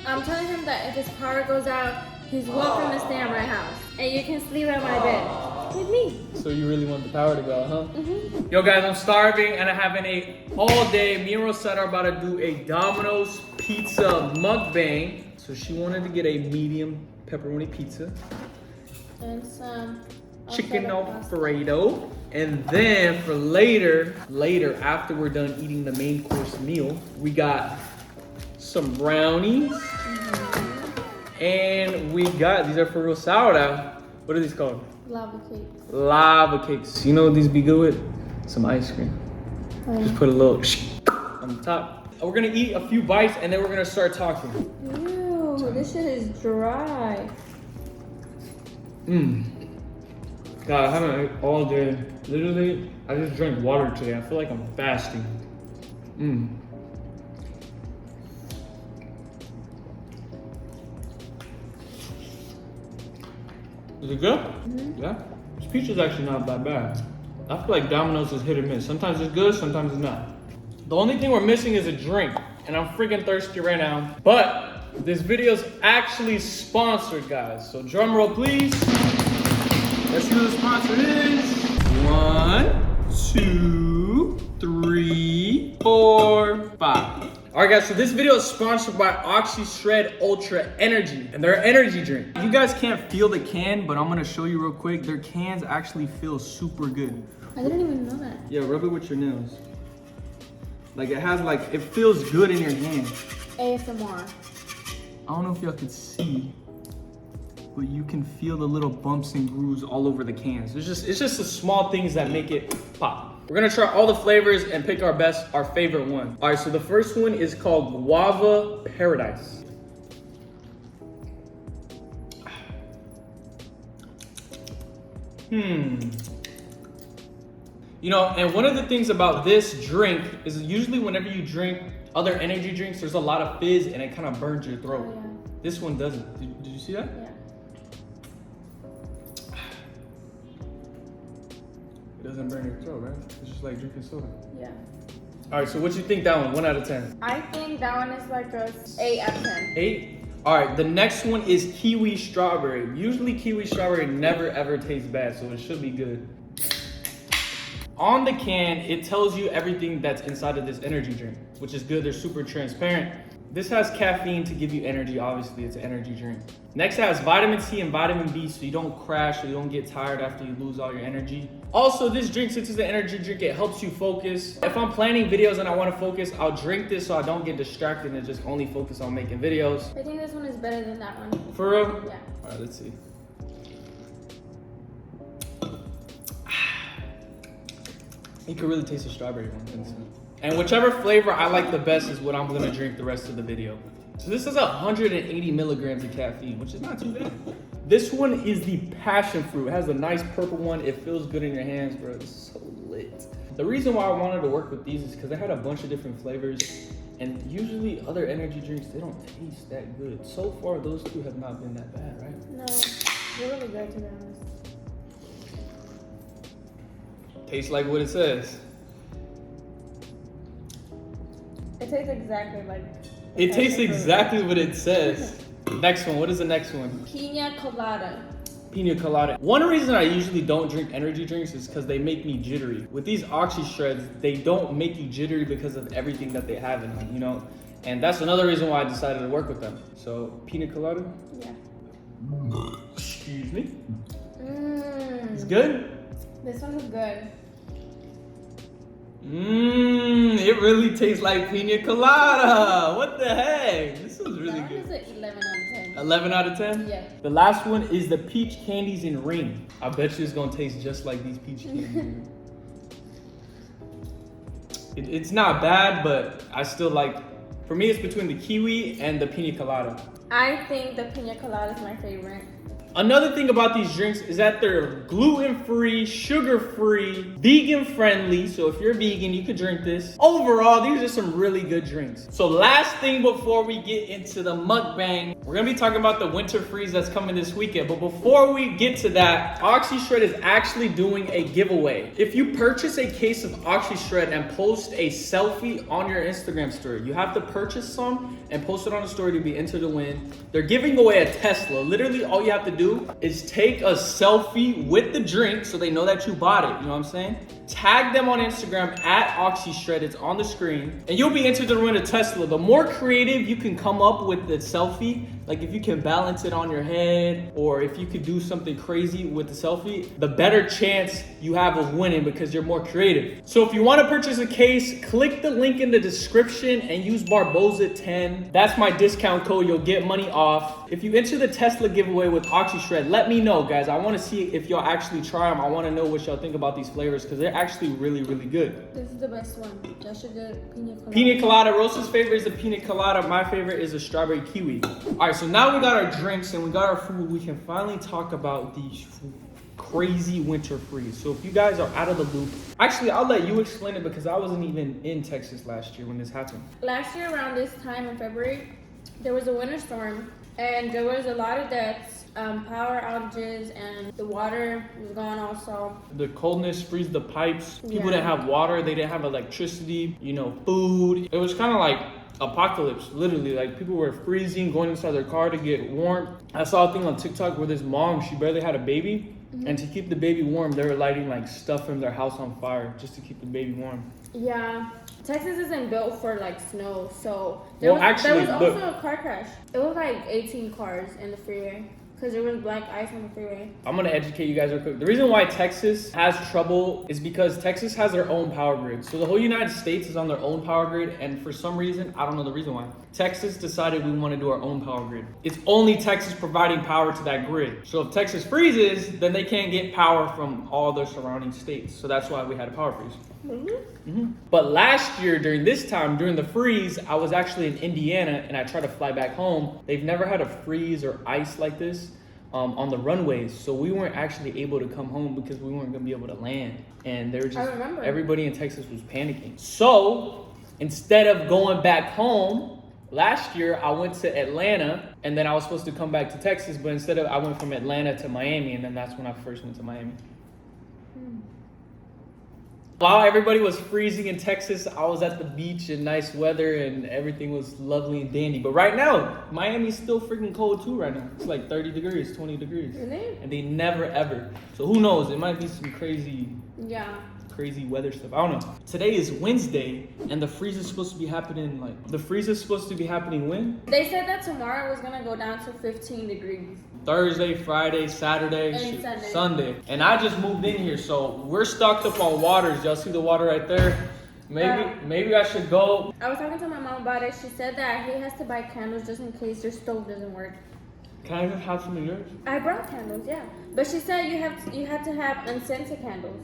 I'm telling him that if his power goes out, he's welcome to stay at my house. And you can sleep at my bed. With me. So you really want the power to go out, huh? Mm-hmm. Yo guys, I'm starving and I haven't ate all day. Me and Rosetta are about to do a Domino's pizza mukbang. So she wanted to get a medium pepperoni pizza. And some chicken Alfredo. And then for later after we're done eating the main course meal, we got some brownies. And we got, these are for real sourdough. What are these called? Lava cakes. Lava cakes. You know what these be good with? Some ice cream. Oh, yeah. Just put a little on the top. We're gonna eat a few bites and then we're gonna start talking. Ew, this shit is dry. God, I haven't ate all day. Literally, I just drank water today. I feel like I'm fasting. Is it good? Yeah. This pizza's actually not that bad. I feel like Domino's is hit or miss. Sometimes it's good, sometimes it's not. The only thing we're missing is a drink, and I'm freaking thirsty right now. But this video's actually sponsored, guys. So drum roll, please. Let's see who the sponsor is. 1, 2, 3, 4, 5. All right, guys, so this video is sponsored by OxyShred Ultra Energy, and they're an energy drink. You guys can't feel the can, but I'm gonna show you real quick. Their cans actually feel super good. I didn't even know that. Yeah, rub it with your nails. Like it has it feels good in your hand. ASMR. I don't know if y'all can see, but you can feel the little bumps and grooves all over the cans. It's just the small things that make it pop. We're gonna try all the flavors and pick our favorite one. All right, so the first one is called Guava Paradise. You know, and one of the things about this drink is usually whenever you drink other energy drinks, there's a lot of fizz and it kind of burns your throat. Oh, yeah. This one doesn't. Did you see that? Yeah. It doesn't burn your throat, right? It's just like drinking soda. Yeah. All right, so what you think that one? 1 out of 10. I think that one is like a 8 out of 10. 8? All right, the next one is kiwi strawberry. Usually kiwi strawberry never ever tastes bad, so it should be good. On the can, it tells you everything that's inside of this energy drink, which is good. They're super transparent. This has caffeine to give you energy. Obviously, it's an energy drink. Next, it has vitamin C and vitamin B, so you don't crash or you don't get tired after you lose all your energy. Also, this drink, since it's an energy drink, it helps you focus. If I'm planning videos and I want to focus, I'll drink this so I don't get distracted and just only focus on making videos. I think this one is better than that one. For real? Yeah. All right, let's see. You can really taste the strawberry one. And whichever flavor I like the best is what I'm gonna drink the rest of the video. So this is 180 milligrams of caffeine, which is not too bad. This one is the passion fruit. It has a nice purple one. It feels good in your hands, bro. It's so lit. The reason why I wanted to work with these is because they had a bunch of different flavors. And usually other energy drinks, they don't taste that good. So far, those two have not been that bad, right? No, they're really good to be honest. Tastes like what it says. It tastes exactly like... It tastes exactly what it says. Next one, what is the next one? Pina colada. Pina colada. One reason I usually don't drink energy drinks is because they make me jittery. With these OxyShreds, they don't make you jittery because of everything that they have in them, you know? And that's another reason why I decided to work with them. So, pina colada? Yeah. Excuse me. It's good? This one is good. It really tastes like pina colada. What the heck? This is really That one good. is an 11 out of 10. 11 out of 10? Yeah. The last one is the peach candies in ring. I bet you it's gonna taste just like these peach candies. It's not bad, but I still like, for me it's between the kiwi and the pina colada. I think the pina colada is my favorite. Another thing about these drinks is that they're gluten-free, sugar-free, vegan-friendly. So if you're vegan, you could drink this. Overall, these are some really good drinks. So last thing before we get into the mukbang, we're gonna be talking about the winter freeze that's coming this weekend. But before we get to that, OxyShred is actually doing a giveaway. If you purchase a case of OxyShred and post a selfie on your Instagram story, you have to purchase some and post it on the story to be entered to win. They're giving away a Tesla. Literally, all you have to do is take a selfie with the drink so they know that you bought it. You know what I'm saying? Tag them on Instagram at OxyShred. It's on the screen. And you'll be entered to win a Tesla. The more creative you can come up with the selfie, like if you can balance it on your head or if you could do something crazy with the selfie, the better chance you have of winning because you're more creative. So if you want to purchase a case, click the link in the description and use Barboza10. That's my discount code. You'll get money off. If you enter the Tesla giveaway with OxyShred, let me know, guys. I want to see if y'all actually try them. I want to know what y'all think about these flavors because they're actually really, really good. This is the best one. Y'all should get pina colada. Pina colada. Rosa's favorite is the pina colada. My favorite is the strawberry kiwi. All right, so now we got our drinks and we got our food. We can finally talk about these crazy winter freeze. So if you guys are out of the loop, actually, I'll let you explain it because I wasn't even in Texas last year when this happened. Last year around this time in February, there was a winter storm and there was a lot of deaths, power outages, and the water was gone also. The coldness freeze the pipes. People Yeah. didn't have water. They didn't have electricity, food. It was kind of like apocalypse, literally. Like people were freezing, going inside their car to get warm. I saw a thing on TikTok where this mom, she barely had a baby. And to keep the baby warm, they were lighting like stuff from their house on fire just to keep the baby warm. Yeah, Texas isn't built for like snow, so Well, there actually, was look. also a car crash. It was like 18 cars in the freeway because there was black ice on the freeway. I'm gonna educate you guys real quick. The reason why Texas has trouble is because Texas has their own power grid. So the whole United States is on their own power grid, and for some reason, I don't know the reason why, Texas decided we want to do our own power grid. It's only Texas providing power to that grid. So if Texas freezes, then they can't get power from all the surrounding states. So that's why we had a power freeze. But last year, during this time, during the freeze, I was actually in Indiana and I tried to fly back home. They've never had a freeze or ice like this on the runways. So we weren't actually able to come home because we weren't gonna be able to land. And they were just, everybody in Texas was panicking. So instead of going back home, last year I went to Atlanta and then I was supposed to come back to Texas, but instead I went from Atlanta to Miami, and then that's when I first went to Miami. While everybody was freezing in Texas, I was at the beach in nice weather and everything was lovely and dandy. But right now, Miami's still freaking cold too right now. It's like 30 degrees, 20 degrees. Really? And they never ever. So who knows? It might be some crazy weather stuff. I don't know. Today is Wednesday and the freeze is supposed to be happening when? They said that tomorrow was gonna go down to 15 degrees. Thursday, Friday, Saturday, And Sunday. And I just moved in here, so we're stocked up on waters. Y'all see the water right there? Maybe I should go. I was talking to my mom about it. She said that he has to buy candles just in case their stove doesn't work. Can I have some of yours? I brought candles, yeah. But she said you have to have unscented candles.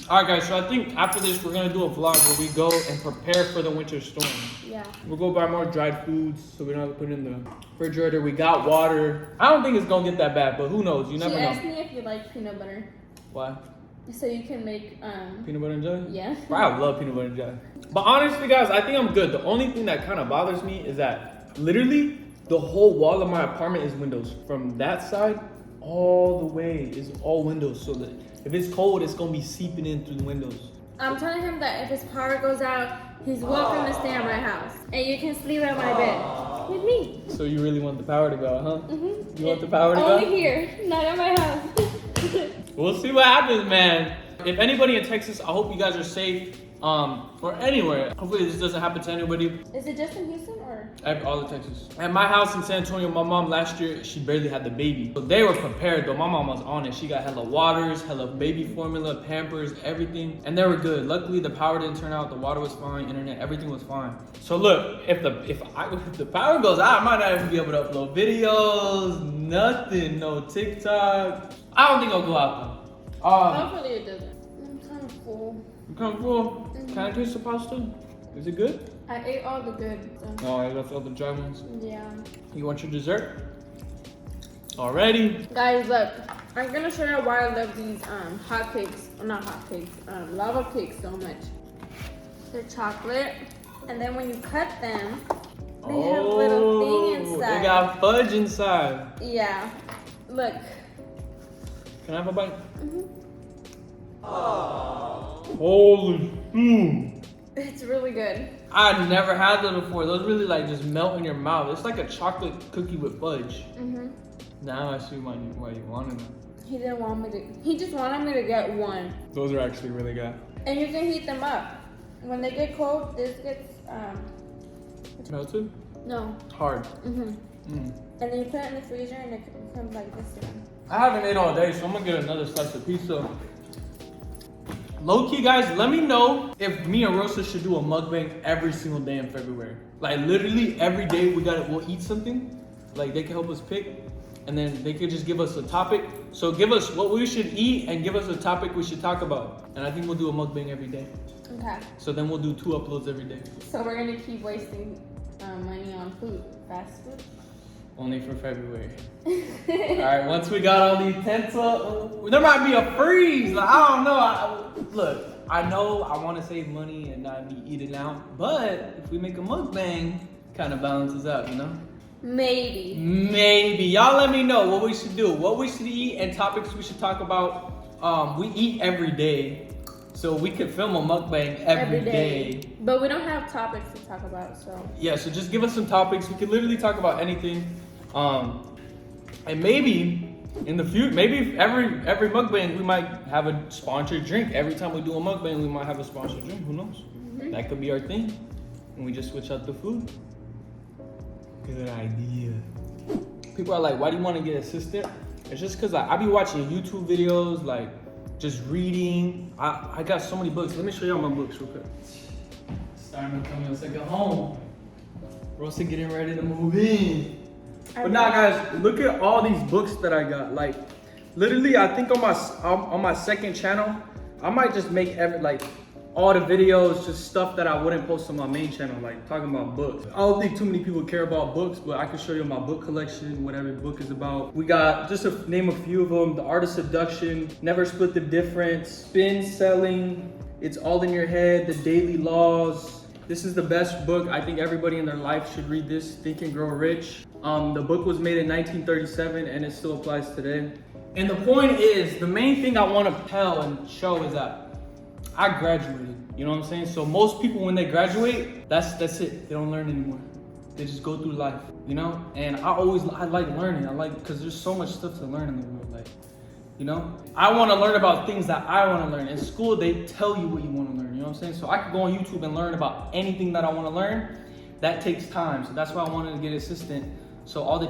Alright guys, so I think after this we're gonna do a vlog where we go and prepare for the winter storm. Yeah. We'll go buy more dried foods so we don't have to put it in the refrigerator. We got water. I don't think it's gonna get that bad, but who knows? You never know. She asked me if you like peanut butter. Why? So you can make peanut butter and jelly? Yeah. I love peanut butter and jelly. But honestly guys, I think I'm good. The only thing that kind of bothers me is that literally the whole wall of my apartment is windows. From that side all the way is all windows, so that if it's cold, it's gonna be seeping in through the windows. I'm telling him that if his power goes out, he's welcome to stay at my house. And you can sleep at my bed with me. So you really want the power to go out, huh? You want the power to go? Only here, not at my house. We'll see what happens, man. If anybody in Texas, I hope you guys are safe. Or anywhere. Hopefully this doesn't happen to anybody. Is it just in Houston or? All of Texas. At my house in San Antonio, my mom last year, she barely had the baby. So they were prepared though. My mom was on it. She got hella waters, hella baby formula, Pampers, everything. And they were good. Luckily the power didn't turn out. The water was fine, internet, everything was fine. So look, if the power goes out, I might not even be able to upload videos, nothing, no TikTok. I don't think I'll go out though. Hopefully it doesn't. I'm kind of full. You kind of full? Can I taste the pasta? Is it good? I ate all the good stuff. Oh, I left all the dry ones. Yeah. You want your dessert? Alrighty. Guys, look. I'm gonna show you why I love these hot cakes. Not hot cakes. Lava cakes so much. They're chocolate, and then when you cut them, they have a little thing inside. They got fudge inside. Yeah. Look. Can I have a bite? Holy. It's really good. I never had those before. Those really like just melt in your mouth. It's like a chocolate cookie with fudge. Now I see why you wanted them. He didn't want me to. He just wanted me to get one. Those are actually really good. And you can heat them up. When they get cold, this gets Melted? no. Hard. And then you put it in the freezer and it becomes like this again. I haven't ate all day, so I'm gonna get another slice of pizza. Low key, guys, let me know if me and Rosa should do a mukbang every single day in February. Like literally every day we'll eat something. Like they can help us pick, and then they could just give us a topic. So give us what we should eat and give us a topic we should talk about. And I think we'll do a mukbang every day. Okay. So then we'll do 2 uploads every day. So we're gonna keep wasting money on food, fast food. Only for February. Alright, once we got all these tents up, there might be a freeze. Like, I don't know. Look, I know I want to save money and not be eating out, but if we make a mukbang, kind of balances out, you know? Maybe. Y'all let me know what we should do, what we should eat, and topics we should talk about. We eat every day, so we could film a mukbang every day. But we don't have topics to talk about, so. Yeah, so just give us some topics. We could literally talk about anything. And maybe in the future, maybe every mukbang we might have a sponsored drink. Every time we do a mukbang, we might have a sponsored drink. Who knows? That could be our thing. And we just switch out the food. Good idea. People are like, why do you want to get an assistant? It's just because I be watching YouTube videos, like just reading. I got so many books. Let me show y'all my books real quick. Starting to come in a second home. Rosa getting ready to move in. But now, guys, look at all these books that I got. Like, literally, I think on my second channel, I might just make all the videos just stuff that I wouldn't post on my main channel, like talking about books. I don't think too many people care about books, but I can show you my book collection, what every book is about. We got, just to name a few of them, The Art of Seduction, Never Split the Difference, Spin Selling, It's All in Your Head, The Daily Laws. This is the best book. I think everybody in their life should read this, Think and Grow Rich. The book was made in 1937 and it still applies today. And the point is, the main thing I want to tell and show is that I graduated, you know what I'm saying? So most people when they graduate, that's it. They don't learn anymore. They just go through life, you know? And I like learning. Because there's so much stuff to learn in the world, like, you know? I want to learn about things that I want to learn. In school, they tell you what you want to learn, you know what I'm saying? So I could go on YouTube and learn about anything that I want to learn. That takes time. So that's why I wanted to get an assistant. So all the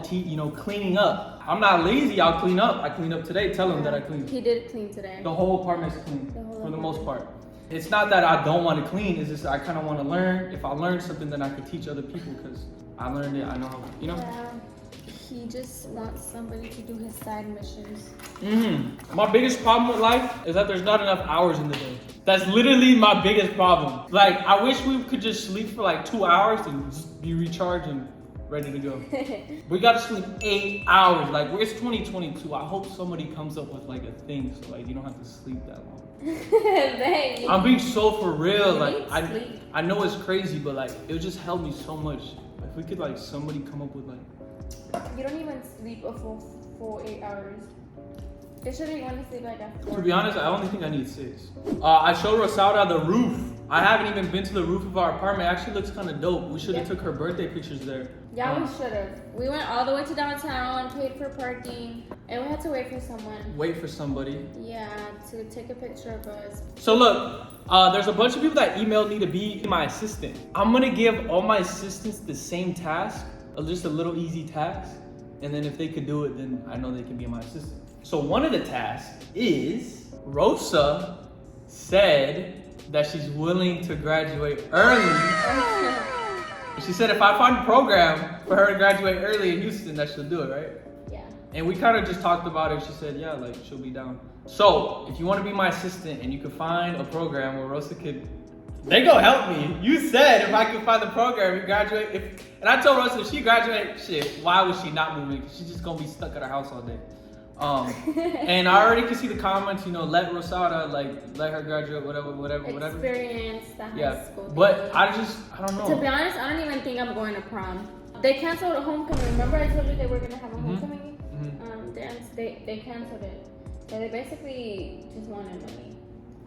cleaning up. I'm not lazy, I'll clean up. I cleaned up today, tell him that I cleaned. He did clean today. The whole apartment's clean, for the most part. It's not that I don't want to clean, it's just I kind of want to learn. If I learn something, then I could teach other people because I learned it, I know how, you know? Yeah, he just wants somebody to do his side missions. My biggest problem with life is that there's not enough hours in the day. That's literally my biggest problem. Like, I wish we could just sleep for like 2 hours and just be recharged and ready to go. We gotta sleep 8 hours. Like, it's 2022. I hope somebody comes up with like a thing so like you don't have to sleep that long. I'm being so for real. Like, I know it's crazy, but like it would just help me so much. If we could like somebody come up with like. You don't even sleep a full 8 hours. It should be when you sleep like after 4. To be honest, I only think I need 6. I showed Rosalda the roof. I haven't even been to the roof of our apartment. It actually looks kind of dope. We should have took her birthday pictures there. Yeah, we should have. We went all the way to downtown, paid for parking, and we had to wait for someone. Wait for somebody. Yeah, to take a picture of us. So look, there's a bunch of people that emailed me to be my assistant. I'm gonna give all my assistants the same task, just a little easy task, and then if they could do it, then I know they can be my assistant. So one of the tasks is Rosa said that she's willing to graduate early. She said if I find a program for her to graduate early in Houston, that she'll do it, right? Yeah. And we kind of just talked about it. She said, yeah, like she'll be down. So if you want to be my assistant and you can find a program where Rosa could, they go help me. You said if I could find the program, you graduate. And I told Rosa if she graduate, shit, why would she not move in? Because she's just gonna be stuck at her house all day. And I already can see the comments, you know, let Rosada, let her graduate, whatever. Experience the high school. But I don't know. To be honest, I don't even think I'm going to prom. They canceled a homecoming. Remember I told you they were going to have a homecoming? They canceled it. So they basically just wanted money.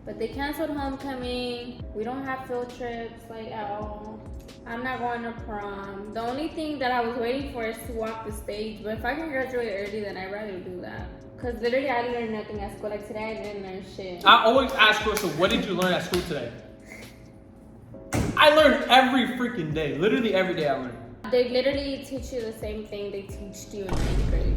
But they canceled homecoming. We don't have field trips like at all. I'm not going to prom. The only thing that I was waiting for is to walk the stage. But if I can graduate early, then I'd rather do that. Because literally I learned nothing at school. Like today I didn't learn shit. I always ask her, so what did you learn at school today? I learned every freaking day. Literally every day I learned. They literally teach you the same thing they teach you in 8th grade.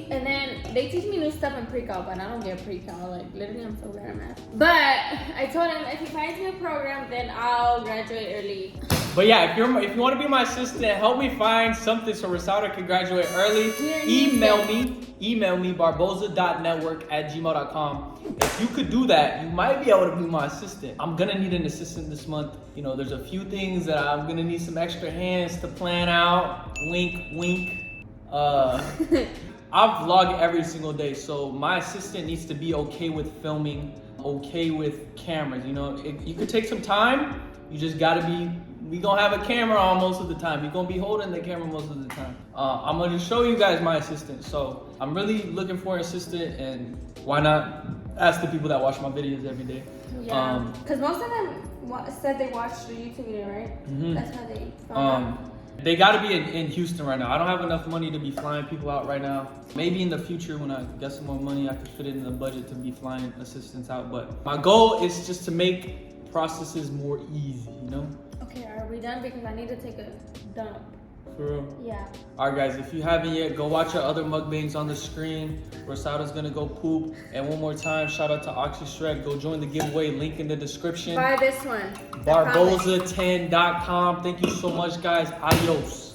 And then they teach me new stuff in pre-cal, but I don't get pre-cal. Like literally I'm so bad at math. But I told him if he finds me a program, then I'll graduate early. But yeah, if you want to be my assistant, help me find something so Rosalda can graduate early. Email me barboza.network@gmail.com. If you could do that, you might be able to be my assistant. I'm gonna need an assistant this month. You know, there's a few things that I'm gonna need some extra hands to plan out. Wink, wink. I vlog every single day, so my assistant needs to be okay with filming, okay with cameras. You know, you could take some time. You just gotta be. We gonna have a camera on most of the time. You're gonna be holding the camera most of the time. I'm gonna show you guys my assistant. So I'm really looking for an assistant, and why not ask the people that watch my videos every day? Yeah, because most of them said they watched the YouTube video, right? Mm-hmm. That's how they found out. They gotta be in Houston right now. I don't have enough money to be flying people out right now. Maybe in the future when I get some more money, I could fit it in the budget to be flying assistants out. But my goal is just to make processes more easy, you know? Okay, are we done? Because I need to take a dump. For real? Yeah. Alright guys, if you haven't yet, go watch our other mukbangs on the screen. Rosalda's gonna go poop. And one more time, shout out to OxyShred. Go join the giveaway, link in the description. Buy this one. Barboza10.com. Thank you so much guys. Adios.